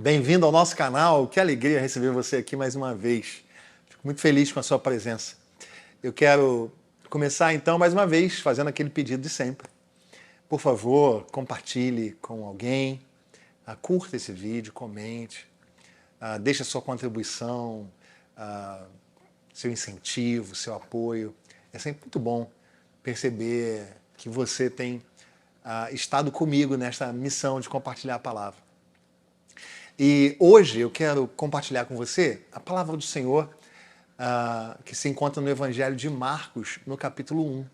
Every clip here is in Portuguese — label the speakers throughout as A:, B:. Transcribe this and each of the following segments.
A: Bem-vindo ao nosso canal, que alegria receber você aqui mais uma vez. Fico muito feliz com a sua presença. Eu quero começar então mais uma vez fazendo aquele pedido de sempre. Por favor, compartilhe com alguém, curta esse vídeo, comente, deixe a sua contribuição, seu incentivo, seu apoio. É sempre muito bom perceber que você tem estado comigo nesta missão de compartilhar a palavra. E hoje eu quero compartilhar com você a palavra do Senhor que se encontra no Evangelho de Marcos, no capítulo 1.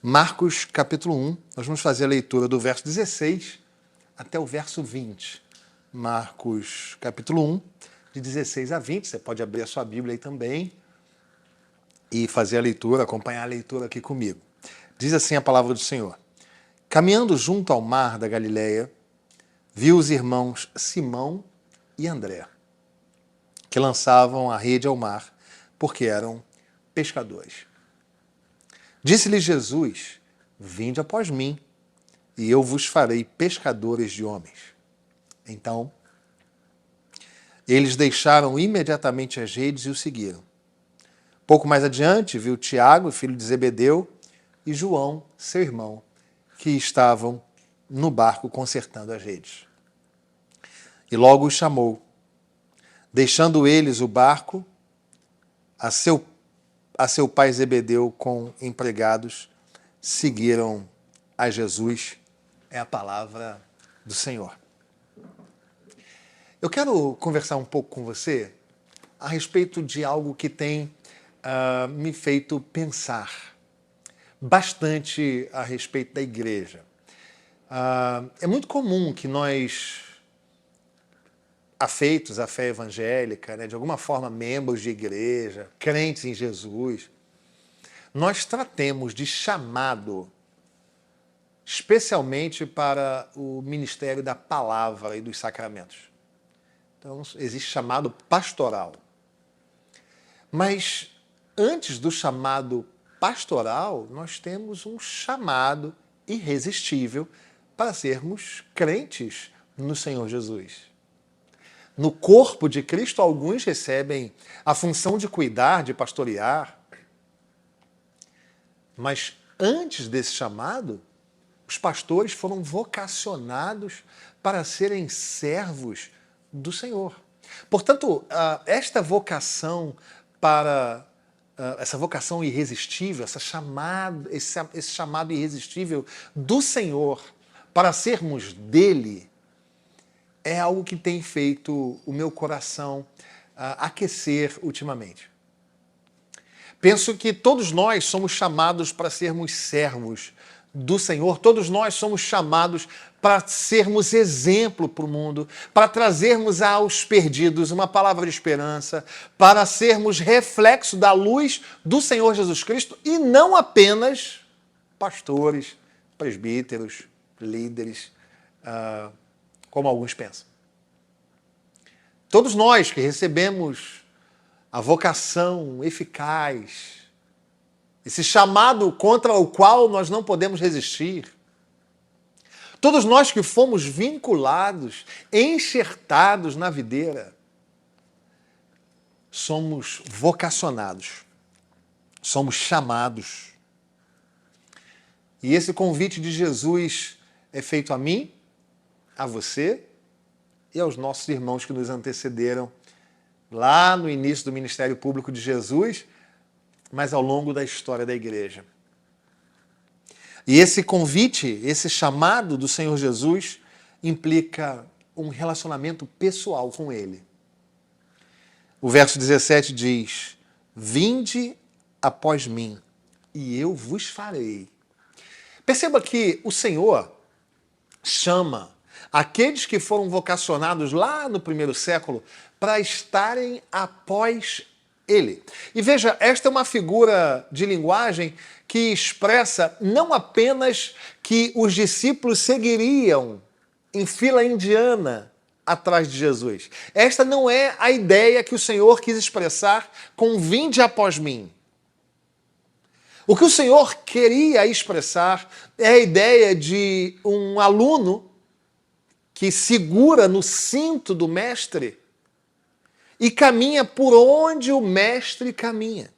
A: Marcos, capítulo 1, nós vamos fazer a leitura do verso 16 até o verso 20. Marcos, capítulo 1, de 16 a 20. Você pode abrir a sua Bíblia aí também e fazer a leitura, acompanhar a leitura aqui comigo. Diz assim a palavra do Senhor. Caminhando junto ao mar da Galileia, viu os irmãos Simão e André, que lançavam a rede ao mar, porque eram pescadores. Disse-lhe Jesus, vinde após mim, e eu vos farei pescadores de homens. Então, eles deixaram imediatamente as redes e o seguiram. Pouco mais adiante, viu Tiago, filho de Zebedeu, e João, seu irmão, que estavam no barco consertando as redes. E logo os chamou. Deixando eles o barco, a seu pai Zebedeu com empregados, seguiram a Jesus. É a palavra do Senhor. Eu quero conversar um pouco com você a respeito de algo que tem me feito pensar bastante a respeito da igreja. É muito comum que nós, afeitos à fé evangélica, de alguma forma membros de igreja, crentes em Jesus, nós tratemos de chamado, especialmente para o ministério da palavra e dos sacramentos. Então, existe chamado pastoral. Mas antes do chamado pastoral, nós temos um chamado irresistível para sermos crentes no Senhor Jesus. No corpo de Cristo, alguns recebem a função de cuidar, de pastorear. Mas antes desse chamado, os pastores foram vocacionados para serem servos do Senhor. Portanto, esta vocação essa vocação irresistível, esse chamado irresistível do Senhor para sermos dele, é algo que tem feito o meu coração aquecer ultimamente. Penso que todos nós somos chamados para sermos servos do Senhor, todos nós somos chamados para sermos exemplo para o mundo, para trazermos aos perdidos uma palavra de esperança, para sermos reflexo da luz do Senhor Jesus Cristo e não apenas pastores, presbíteros, líderes, como alguns pensam. Todos nós que recebemos a vocação eficaz, esse chamado contra o qual nós não podemos resistir, todos nós que fomos vinculados, enxertados na videira, somos vocacionados, somos chamados. E esse convite de Jesus é feito a mim, a você e aos nossos irmãos que nos antecederam lá no início do ministério público de Jesus, mas ao longo da história da igreja. E esse convite, esse chamado do Senhor Jesus implica um relacionamento pessoal com Ele. O verso 17 diz, vinde após mim, e eu vos farei. Perceba que o Senhor chama aqueles que foram vocacionados lá no primeiro século para estarem após Ele. E veja, esta é uma figura de linguagem que expressa não apenas que os discípulos seguiriam em fila indiana atrás de Jesus. Esta não é a ideia que o Senhor quis expressar com vinde após mim. O que o Senhor queria expressar é a ideia de um aluno que segura no cinto do mestre e caminha por onde o mestre caminha.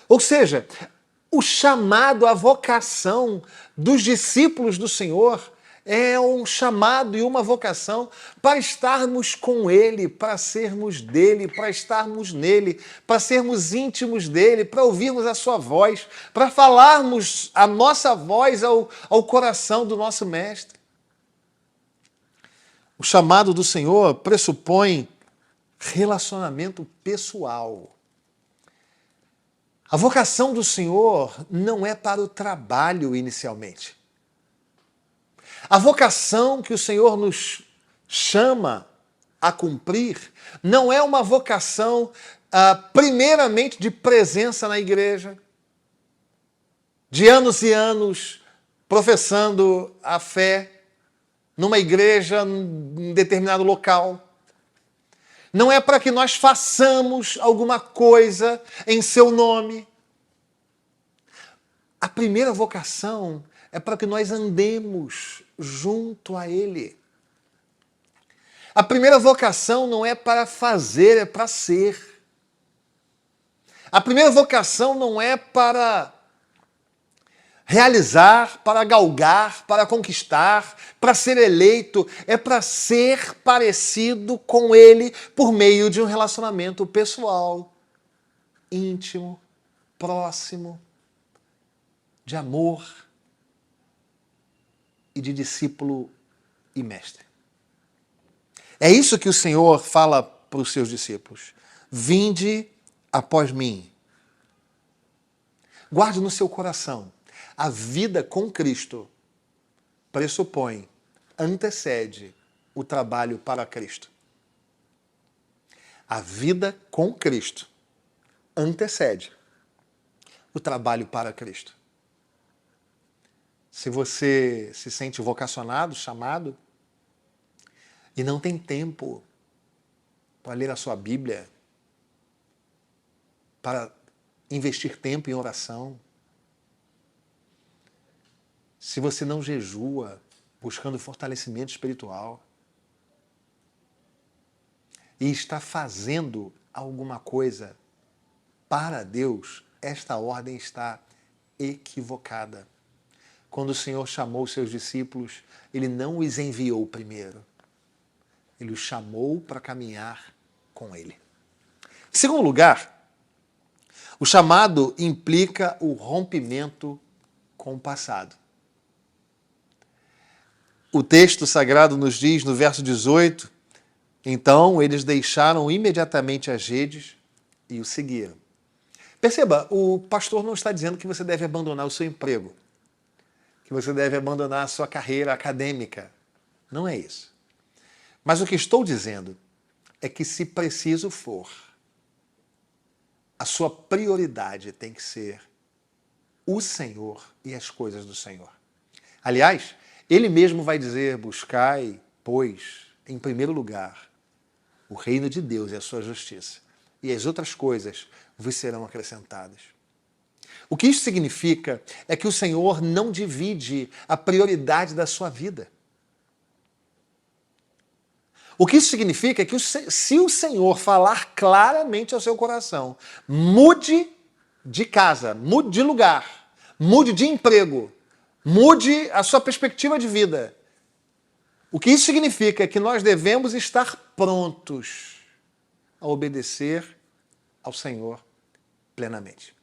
A: Ou seja, o chamado, a vocação dos discípulos do Senhor é um chamado e uma vocação para estarmos com Ele, para sermos dele, para estarmos nele, para sermos íntimos dele, para ouvirmos a sua voz, para falarmos a nossa voz ao coração do nosso Mestre. O chamado do Senhor pressupõe relacionamento pessoal. A vocação do Senhor não é para o trabalho inicialmente. A vocação que o Senhor nos chama a cumprir não é uma vocação, primeiramente, de presença na igreja, de anos e anos professando a fé numa igreja, em determinado local. Não é para que nós façamos alguma coisa em seu nome. A primeira vocação é para que nós andemos junto a Ele. A primeira vocação não é para fazer, é para ser. A primeira vocação não é para realizar, para galgar, para conquistar, para ser eleito, é para ser parecido com Ele por meio de um relacionamento pessoal, íntimo, próximo, de amor e de discípulo e mestre. É isso que o Senhor fala para os seus discípulos. Vinde após mim. Guarde no seu coração. A vida com Cristo pressupõe, antecede o trabalho para Cristo. A vida com Cristo antecede o trabalho para Cristo. Se você se sente vocacionado, chamado, e não tem tempo para ler a sua Bíblia, para investir tempo em oração, se você não jejua buscando fortalecimento espiritual e está fazendo alguma coisa para Deus, esta ordem está equivocada. Quando o Senhor chamou os seus discípulos, Ele não os enviou primeiro. Ele os chamou para caminhar com Ele. Em segundo lugar, o chamado implica o rompimento com o passado. O texto sagrado nos diz, no verso 18, então eles deixaram imediatamente as redes e o seguiram. Perceba, o pastor não está dizendo que você deve abandonar o seu emprego, que você deve abandonar a sua carreira acadêmica. Não é isso. Mas o que estou dizendo é que, se preciso for, a sua prioridade tem que ser o Senhor e as coisas do Senhor. Aliás, Ele mesmo vai dizer, buscai, pois, em primeiro lugar, o reino de Deus e a sua justiça, e as outras coisas vos serão acrescentadas. O que isso significa é que o Senhor não divide a prioridade da sua vida. O que isso significa é que se o Senhor falar claramente ao seu coração, mude de casa, mude de lugar, mude de emprego, mude a sua perspectiva de vida. O que isso significa é que nós devemos estar prontos a obedecer ao Senhor plenamente.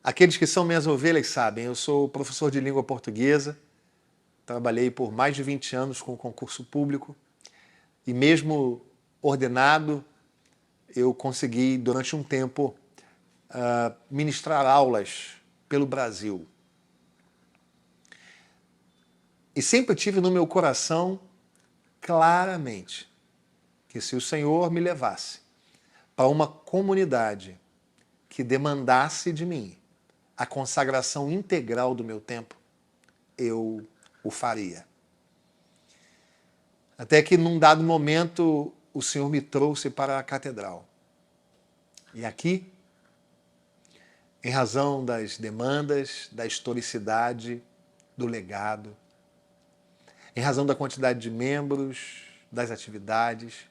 A: Aqueles que são minhas ovelhas sabem, eu sou professor de língua portuguesa, trabalhei por mais de 20 anos com concurso público e mesmo ordenado, eu consegui, durante um tempo, ministrar aulas pelo Brasil. E sempre tive no meu coração, claramente, que se o Senhor me levasse para uma comunidade que demandasse de mim a consagração integral do meu tempo, eu o faria. Até que, num dado momento, o Senhor me trouxe para a catedral. E aqui, em razão das demandas, da historicidade, do legado, em razão da quantidade de membros, das atividades,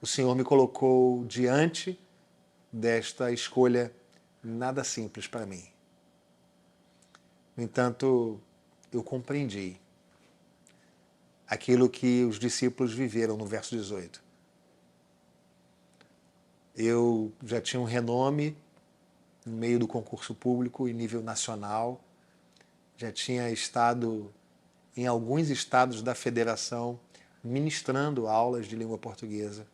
A: o Senhor me colocou diante desta escolha nada simples para mim. No entanto, eu compreendi aquilo que os discípulos viveram no verso 18. Eu já tinha um renome no meio do concurso público em nível nacional, já tinha estado em alguns estados da federação ministrando aulas de língua portuguesa,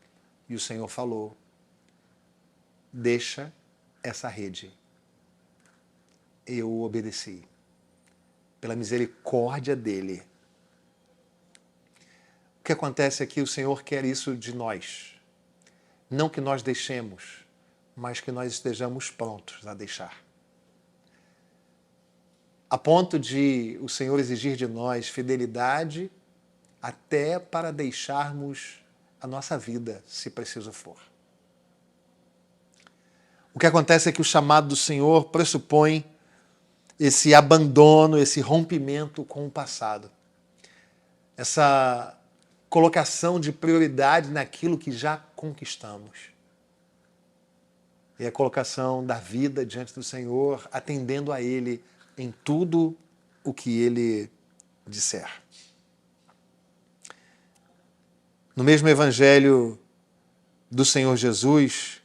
A: e o Senhor falou: deixa essa rede. Eu obedeci, pela misericórdia dele. O que acontece é que o Senhor quer isso de nós. Não que nós deixemos, mas que nós estejamos prontos a deixar. A ponto de o Senhor exigir de nós fidelidade até para deixarmos a nossa vida, se preciso for. O que acontece é que o chamado do Senhor pressupõe esse abandono, esse rompimento com o passado. Essa colocação de prioridade naquilo que já conquistamos. E a colocação da vida diante do Senhor, atendendo a Ele em tudo o que Ele disser. No mesmo Evangelho do Senhor Jesus,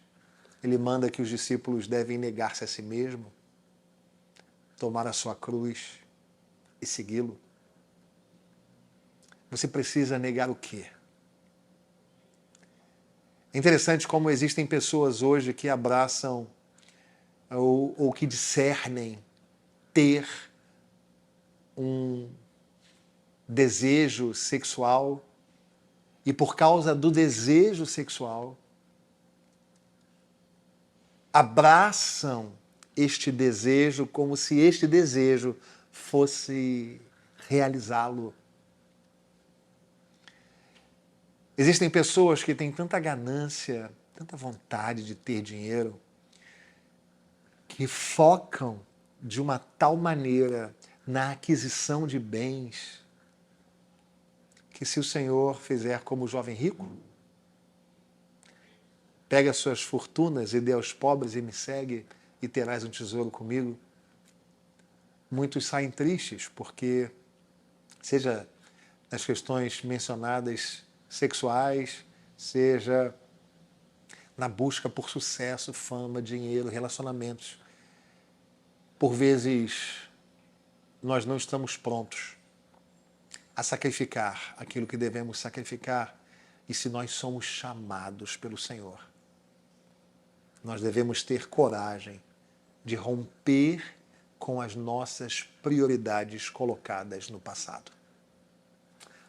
A: Ele manda que os discípulos devem negar-se a si mesmo, tomar a sua cruz e segui-lo. Você precisa negar o quê? É interessante como existem pessoas hoje que abraçam ou que discernem ter um desejo sexual e por causa do desejo sexual abraçam este desejo como se este desejo fosse realizá-lo. Existem pessoas que têm tanta ganância, tanta vontade de ter dinheiro, que focam de uma tal maneira na aquisição de bens, que se o Senhor fizer como o jovem rico, pega as suas fortunas e dê aos pobres e me segue e terás um tesouro comigo, muitos saem tristes porque, seja nas questões mencionadas sexuais, seja na busca por sucesso, fama, dinheiro, relacionamentos. Por vezes, nós não estamos prontos a sacrificar aquilo que devemos sacrificar, e se nós somos chamados pelo Senhor, nós devemos ter coragem de romper com as nossas prioridades colocadas no passado.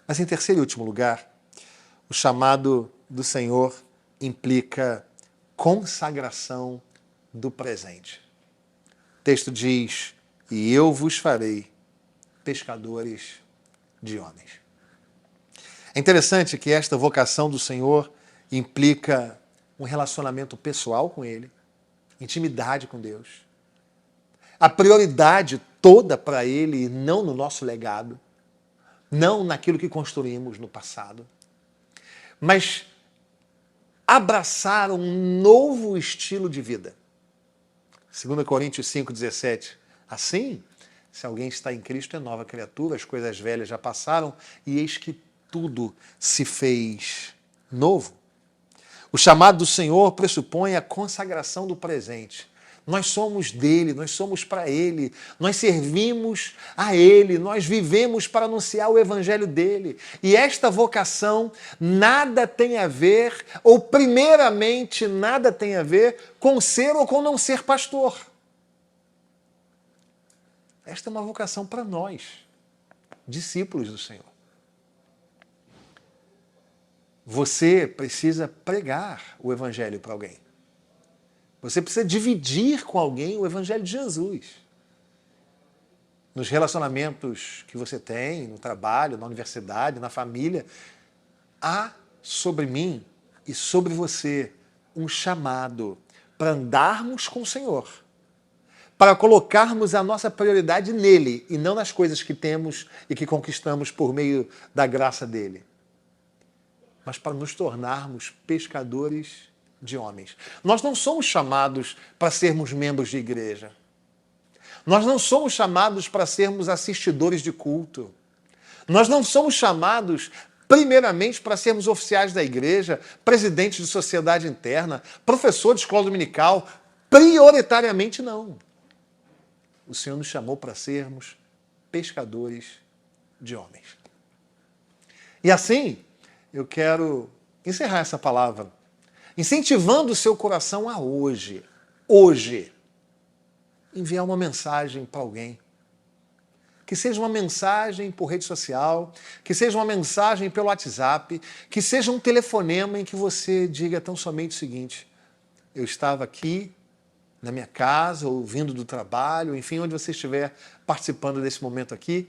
A: Mas em terceiro e último lugar, o chamado do Senhor implica consagração do presente. O texto diz: e eu vos farei pescadores de homens. É interessante que esta vocação do Senhor implica um relacionamento pessoal com Ele, intimidade com Deus, a prioridade toda para Ele e não no nosso legado, não naquilo que construímos no passado, mas abraçar um novo estilo de vida. 2 Coríntios 5,17. Assim, se alguém está em Cristo, é nova criatura, as coisas velhas já passaram e eis que tudo se fez novo. O chamado do Senhor pressupõe a consagração do presente. Nós somos dele, nós somos para ele, nós servimos a ele, nós vivemos para anunciar o evangelho dele. E esta vocação nada tem a ver, ou primeiramente nada tem a ver com ser ou com não ser pastor. Esta é uma vocação para nós, discípulos do Senhor. Você precisa pregar o evangelho para alguém. Você precisa dividir com alguém o evangelho de Jesus. Nos relacionamentos que você tem, no trabalho, na universidade, na família, há sobre mim e sobre você um chamado para andarmos com o Senhor, para colocarmos a nossa prioridade nele e não nas coisas que temos e que conquistamos por meio da graça dele, mas para nos tornarmos pescadores de homens. Nós não somos chamados para sermos membros de igreja. Nós não somos chamados para sermos assistidores de culto. Nós não somos chamados, primeiramente, para sermos oficiais da igreja, presidentes de sociedade interna, professor de escola dominical. Prioritariamente, não. O Senhor nos chamou para sermos pescadores de homens. E assim, eu quero encerrar essa palavra, incentivando o seu coração a hoje, enviar uma mensagem para alguém. Que seja uma mensagem por rede social, que seja uma mensagem pelo WhatsApp, que seja um telefonema em que você diga tão somente o seguinte: eu estava aqui na minha casa, ou vindo do trabalho, enfim, onde você estiver participando desse momento aqui,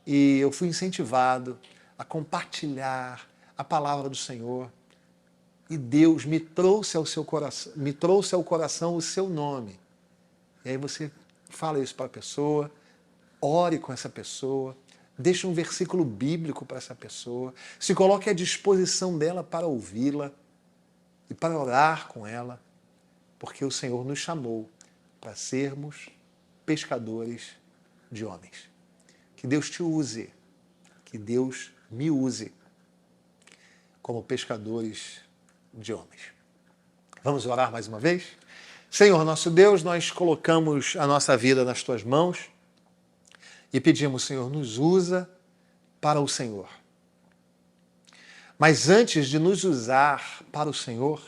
A: e eu fui incentivado a compartilhar a palavra do Senhor, e Deus me trouxe ao coração o seu nome. E aí você fala isso para a pessoa, ore com essa pessoa, deixe um versículo bíblico para essa pessoa, se coloque à disposição dela para ouvi-la e para orar com ela, porque o Senhor nos chamou para sermos pescadores de homens. Que Deus te use, que Deus me use como pescadores de homens. Vamos orar mais uma vez? Senhor, nosso Deus, nós colocamos a nossa vida nas tuas mãos e pedimos, Senhor, nos usa para o Senhor. Mas antes de nos usar para o Senhor,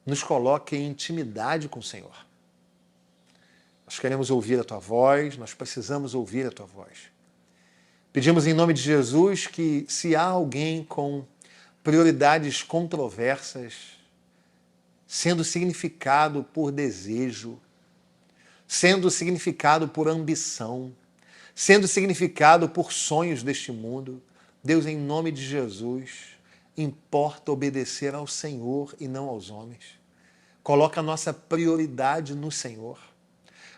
A: nos coloque em intimidade com o Senhor. Nós queremos ouvir a tua voz, nós precisamos ouvir a tua voz. Pedimos em nome de Jesus que, se há alguém com prioridades controversas, sendo significado por desejo, sendo significado por ambição, sendo significado por sonhos deste mundo, Deus, em nome de Jesus, importa obedecer ao Senhor e não aos homens. Coloca a nossa prioridade no Senhor.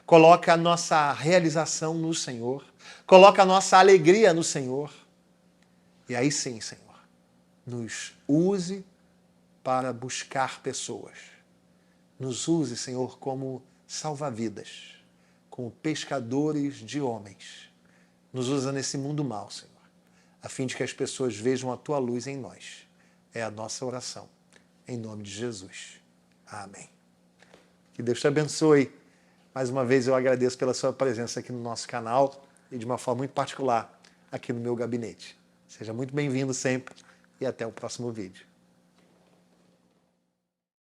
A: Coloca a nossa realização no Senhor. Coloca a nossa alegria no Senhor. E aí sim, Senhor, nos use para buscar pessoas. Nos use, Senhor, como salva-vidas, como pescadores de homens. Nos usa nesse mundo mau, Senhor, a fim de que as pessoas vejam a tua luz em nós. É a nossa oração. Em nome de Jesus. Amém. Que Deus te abençoe. Mais uma vez eu agradeço pela sua presença aqui no nosso canal e de uma forma muito particular aqui no meu gabinete. Seja muito bem-vindo sempre e até o próximo vídeo.